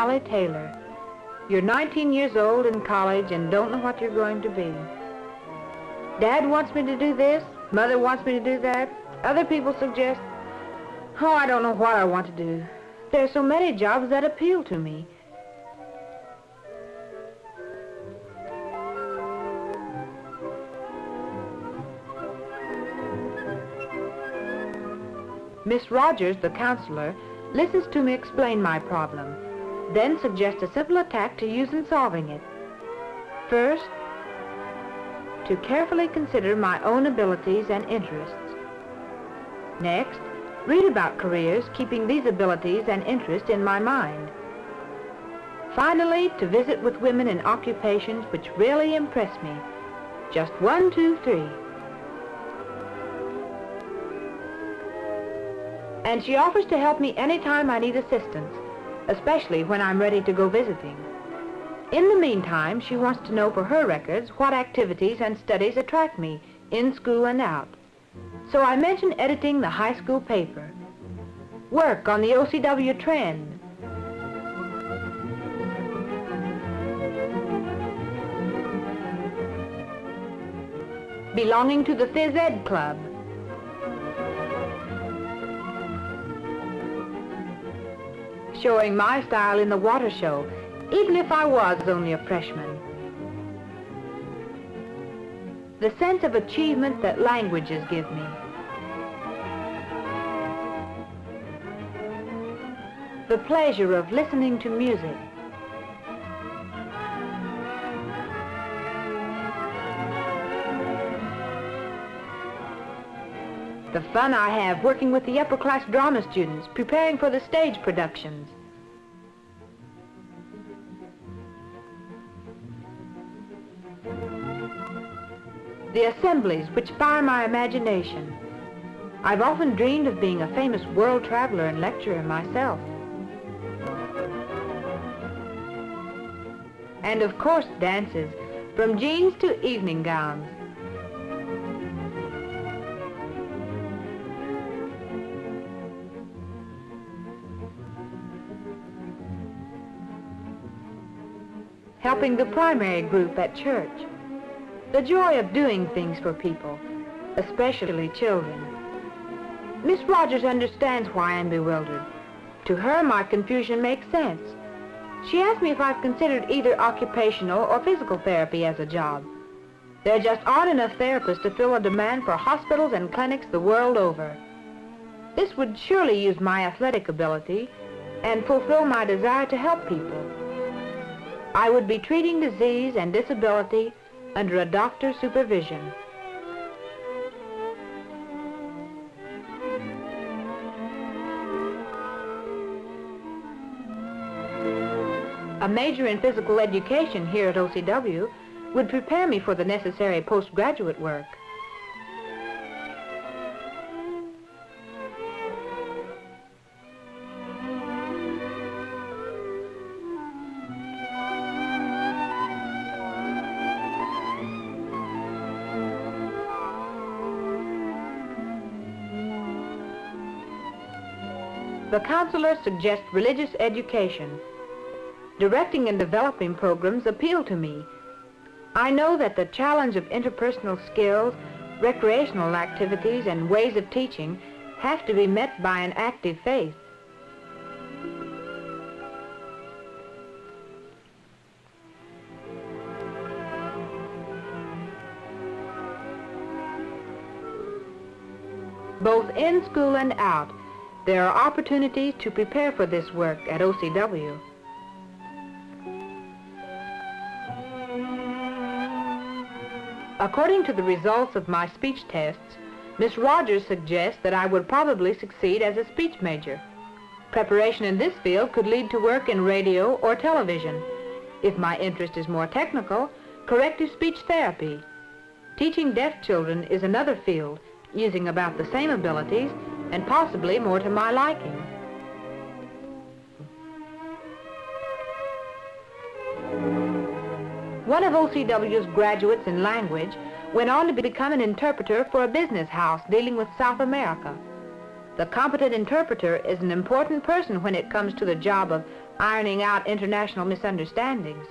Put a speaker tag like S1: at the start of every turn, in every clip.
S1: Sally Taylor. You're 19 years old in college and don't know what you're going to be. Dad wants me to do this, Mother wants me to do that, other people suggest... Oh, I don't know what I want to do. There are so many jobs that appeal to me. Miss Rogers, the counselor, listens to me explain my problem, then suggests a simple attack to use in solving it. First, to carefully consider my own abilities and interests. Next, read about careers, keeping these abilities and interests in my mind. Finally, to visit with women in occupations which really impress me. Just 1, 2, 3. And she offers to help me anytime I need assistance, especially when I'm ready to go visiting. In the meantime, she wants to know for her records what activities and studies attract me, in school and out. So I mention editing the high school paper, work on the OCW trend, belonging to the Phys Ed Club, showing my style in the water show, even if I was only a freshman. The sense of achievement that languages give me. The pleasure of listening to music. The fun I have working with the upper-class drama students, preparing for the stage productions. The assemblies which fire my imagination. I've often dreamed of being a famous world traveler and lecturer myself. And of course dances, from jeans to evening gowns. Helping the primary group at church. The joy of doing things for people, especially children. Miss Rogers understands why I'm bewildered. To her, my confusion makes sense. She asked me if I've considered either occupational or physical therapy as a job. There just aren't enough therapists to fill a demand for hospitals and clinics the world over. This would surely use my athletic ability and fulfill my desire to help people. I would be treating disease and disability under a doctor's supervision. A major in physical education here at OCW would prepare me for the necessary postgraduate work. The counselor suggests religious education. Directing and developing programs appeal to me. I know that the challenge of interpersonal skills, recreational activities, and ways of teaching have to be met by an active faith. Both in school and out, there are opportunities to prepare for this work at OCW. According to the results of my speech tests, Miss Rogers suggests that I would probably succeed as a speech major. Preparation in this field could lead to work in radio or television. If my interest is more technical, corrective speech therapy. Teaching deaf children is another field, using about the same abilities and possibly more to my liking. One of OCW's graduates in language went on to become an interpreter for a business house dealing with South America. The competent interpreter is an important person when it comes to the job of ironing out international misunderstandings.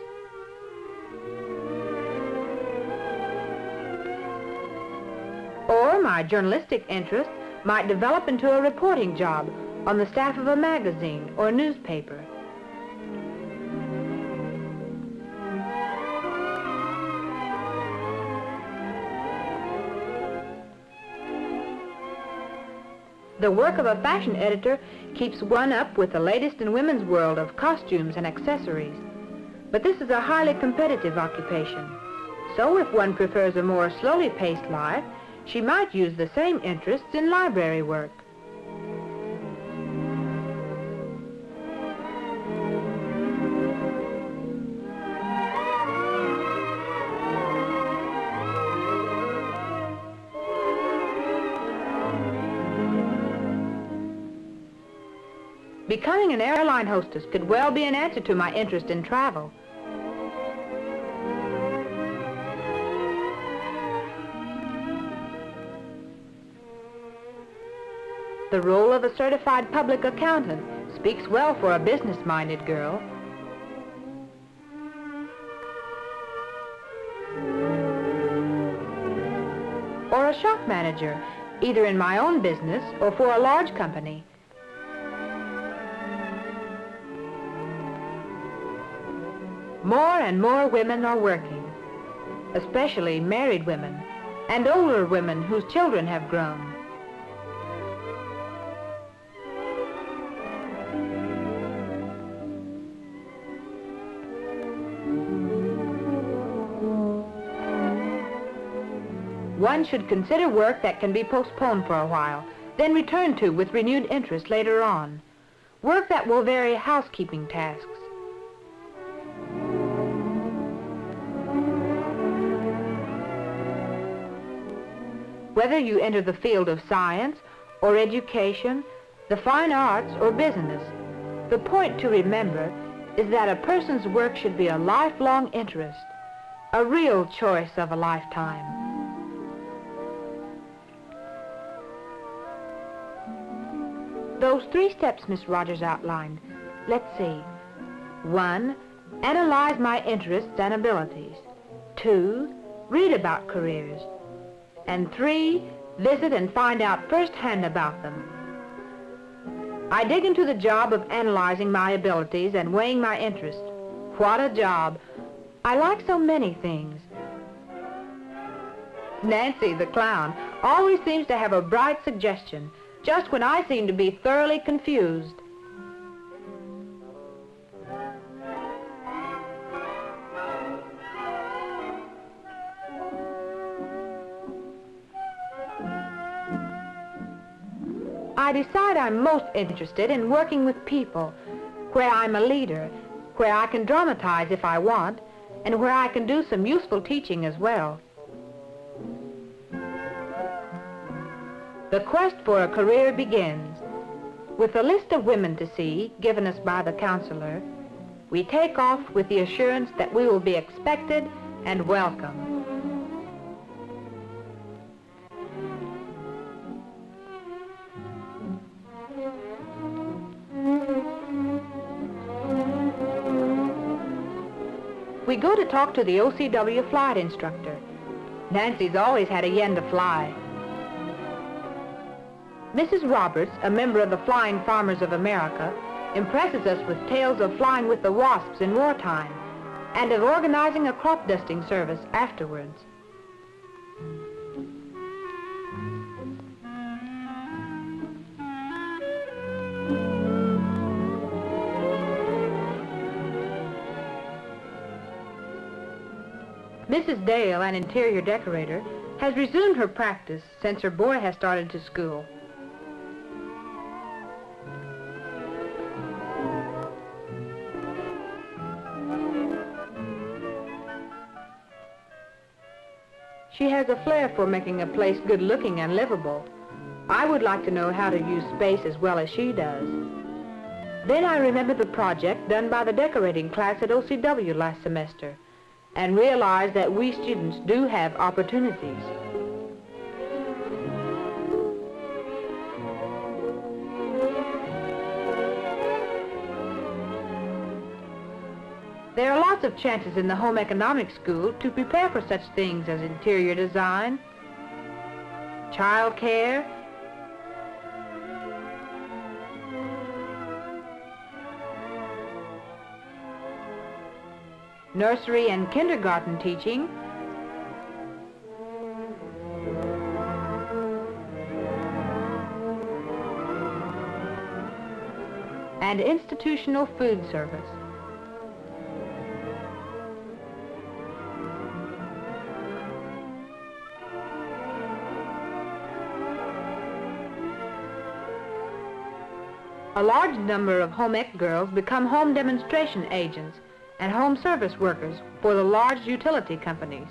S1: Or my journalistic interest might develop into a reporting job on the staff of a magazine or newspaper. The work of a fashion editor keeps one up with the latest in women's world of costumes and accessories. But this is a highly competitive occupation. So if one prefers a more slowly paced life, she might use the same interests in library work. Becoming an airline hostess could well be an answer to my interest in travel. The role of a certified public accountant speaks well for a business-minded girl. Or a shop manager, either in my own business or for a large company. More and more women are working, especially married women and older women whose children have grown. One should consider work that can be postponed for a while, then return to with renewed interest later on. Work that will vary housekeeping tasks. Whether you enter the field of science or education, the fine arts or business, the point to remember is that a person's work should be a lifelong interest, a real choice of a lifetime. Those 3 steps Miss Rogers outlined, let's see. 1, analyze my interests and abilities. 2, read about careers. And 3, visit and find out firsthand about them. I dig into the job of analyzing my abilities and weighing my interests. What a job! I like so many things. Nancy, the clown, always seems to have a bright suggestion, just when I seem to be thoroughly confused. I decide I'm most interested in working with people, where I'm a leader, where I can dramatize if I want, and where I can do some useful teaching as well. The quest for a career begins. With a list of women to see, given us by the counselor, we take off with the assurance that we will be expected and welcome. We go to talk to the OCW flight instructor. Nancy's always had a yen to fly. Mrs. Roberts, a member of the Flying Farmers of America, impresses us with tales of flying with the wasps in wartime and of organizing a crop dusting service afterwards. Mrs. Dale, an interior decorator, has resumed her practice since her boy has started to school. She has a flair for making a place good-looking and livable. I would like to know how to use space as well as she does. Then I remember the project done by the decorating class at OCW last semester, and realize that we students do have opportunities. lots of chances in the home economics school to prepare for such things as interior design, child care, nursery and kindergarten teaching, and institutional food service. A large number of home ec girls become home demonstration agents and home service workers for the large utility companies.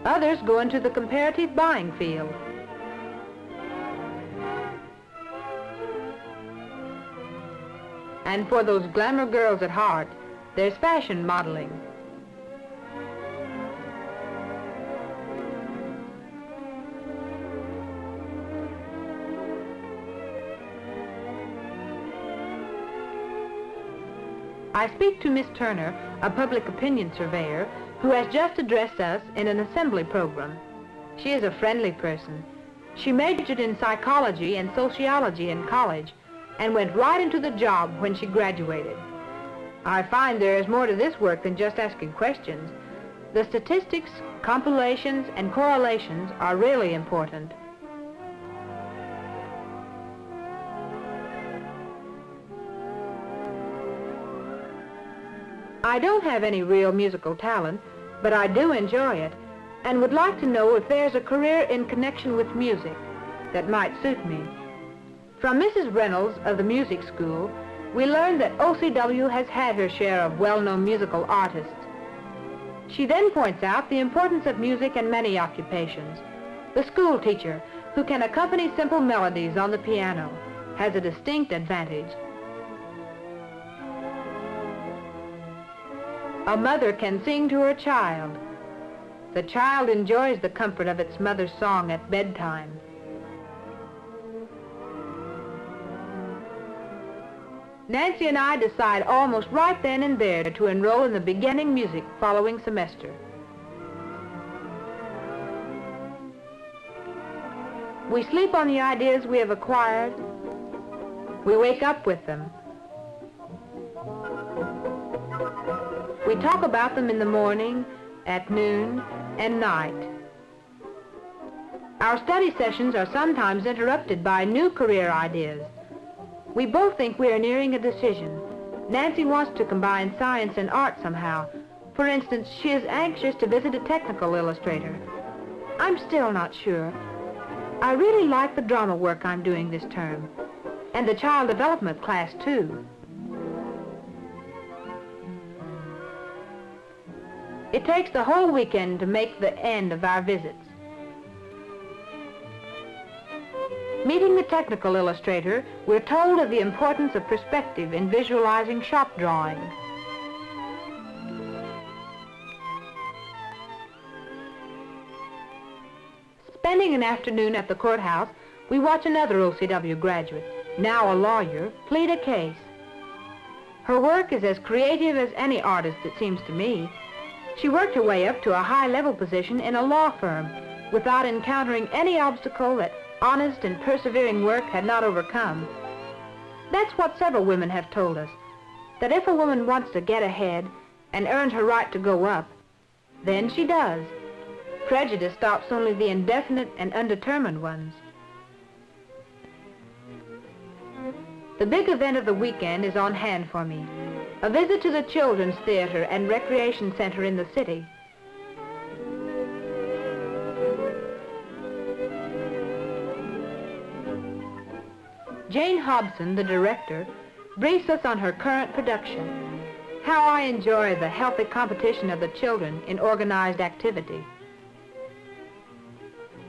S1: Others go into the comparative buying field. And for those glamour girls at heart, there's fashion modeling. I speak to Miss Turner, a public opinion surveyor, who has just addressed us in an assembly program. She is a friendly person. She majored in psychology and sociology in college and went right into the job when she graduated. I find there is more to this work than just asking questions. The statistics, compilations, and correlations are really important. I don't have any real musical talent, but I do enjoy it, and would like to know if there's a career in connection with music that might suit me. From Mrs. Reynolds of the music school, we learned that OCW has had her share of well-known musical artists. She then points out the importance of music in many occupations. The school teacher, who can accompany simple melodies on the piano, has a distinct advantage. A mother can sing to her child. The child enjoys the comfort of its mother's song at bedtime. Nancy and I decide almost right then and there to enroll in the beginning music following semester. We sleep on the ideas we have acquired. We wake up with them. We talk about them in the morning, at noon, and night. Our study sessions are sometimes interrupted by new career ideas. We both think we are nearing a decision. Nancy wants to combine science and art somehow. For instance, she is anxious to visit a technical illustrator. I'm still not sure. I really like the drama work I'm doing this term, and the child development class too. It takes the whole weekend to make the end of our visits. Meeting the technical illustrator, we're told of the importance of perspective in visualizing shop drawings. Spending an afternoon at the courthouse, we watch another OCW graduate, now a lawyer, plead a case. Her work is as creative as any artist, it seems to me. She worked her way up to a high-level position in a law firm without encountering any obstacle that honest and persevering work had not overcome. That's what several women have told us, that if a woman wants to get ahead and earns her right to go up, then she does. Prejudice stops only the indefinite and undetermined ones. The big event of the weekend is on hand for me. A visit to the Children's Theater and Recreation Center in the city. Jane Hobson, the director, briefs us on her current production. How I enjoy the healthy competition of the children in organized activity.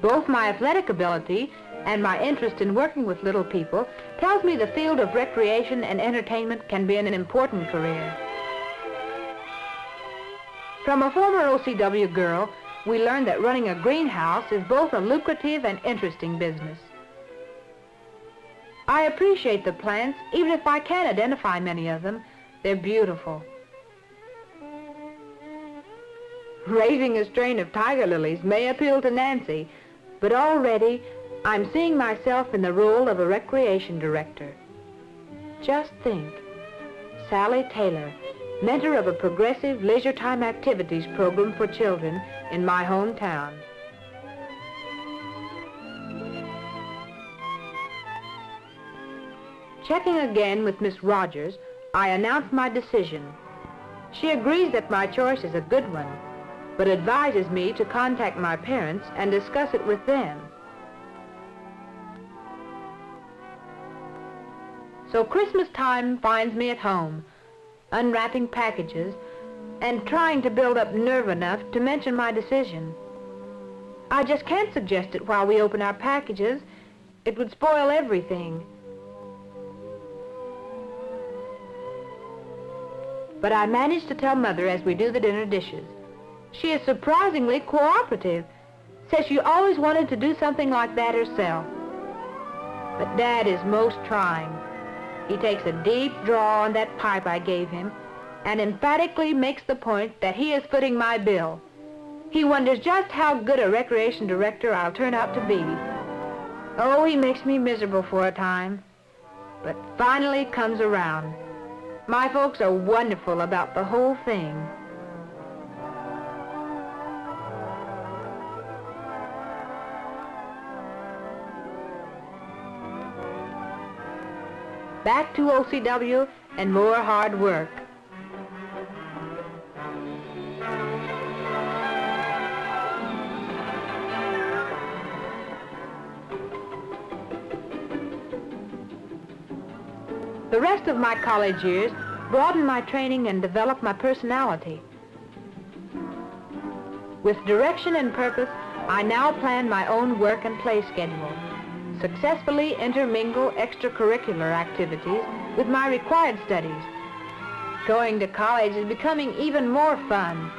S1: Both my athletic ability and my interest in working with little people tells me the field of recreation and entertainment can be an important career. From a former OCW girl, we learned that running a greenhouse is both a lucrative and interesting business. I appreciate the plants, even if I can't identify many of them. They're beautiful. Raising a strain of tiger lilies may appeal to Nancy, but already I'm seeing myself in the role of a recreation director. Just think, Sally Taylor, mentor of a progressive leisure time activities program for children in my hometown. Checking again with Miss Rogers, I announce my decision. She agrees that my choice is a good one, but advises me to contact my parents and discuss it with them. So Christmas time finds me at home, unwrapping packages and trying to build up nerve enough to mention my decision. I just can't suggest it while we open our packages. It would spoil everything. But I managed to tell Mother as we do the dinner dishes. She is surprisingly cooperative. Says she always wanted to do something like that herself. But Dad is most trying. He takes a deep draw on that pipe I gave him and emphatically makes the point that he is footing my bill. He wonders just how good a recreation director I'll turn out to be. Oh, he makes me miserable for a time, but finally comes around. My folks are wonderful about the whole thing. Back to OCW and more hard work. The rest of my college years broadened my training and developed my personality. With direction and purpose, I now plan my own work and play schedule, successfully intermingle extracurricular activities with my required studies. Going to college is becoming even more fun.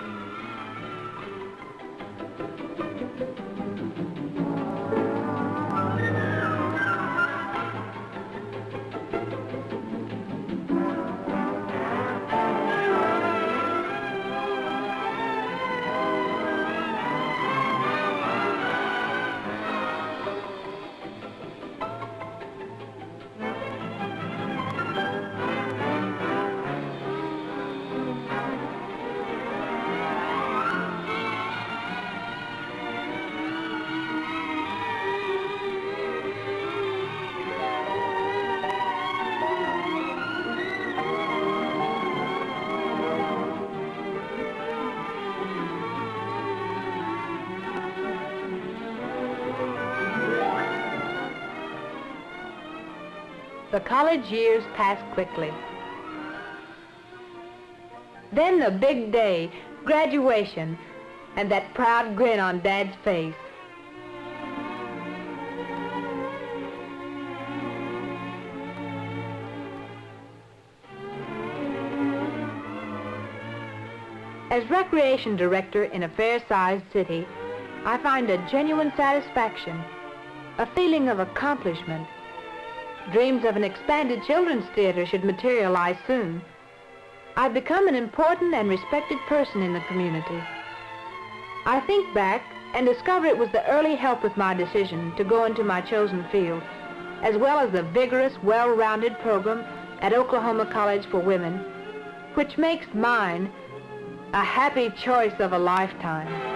S1: The college years pass quickly. Then the big day, graduation, and that proud grin on Dad's face. As recreation director in a fair-sized city, I find a genuine satisfaction, a feeling of accomplishment. Dreams of an expanded children's theater should materialize soon. I've become an important and respected person in the community. I think back and discover it was the early help with my decision to go into my chosen field, as well as the vigorous, well-rounded program at Oklahoma College for Women, which makes mine a happy choice of a lifetime.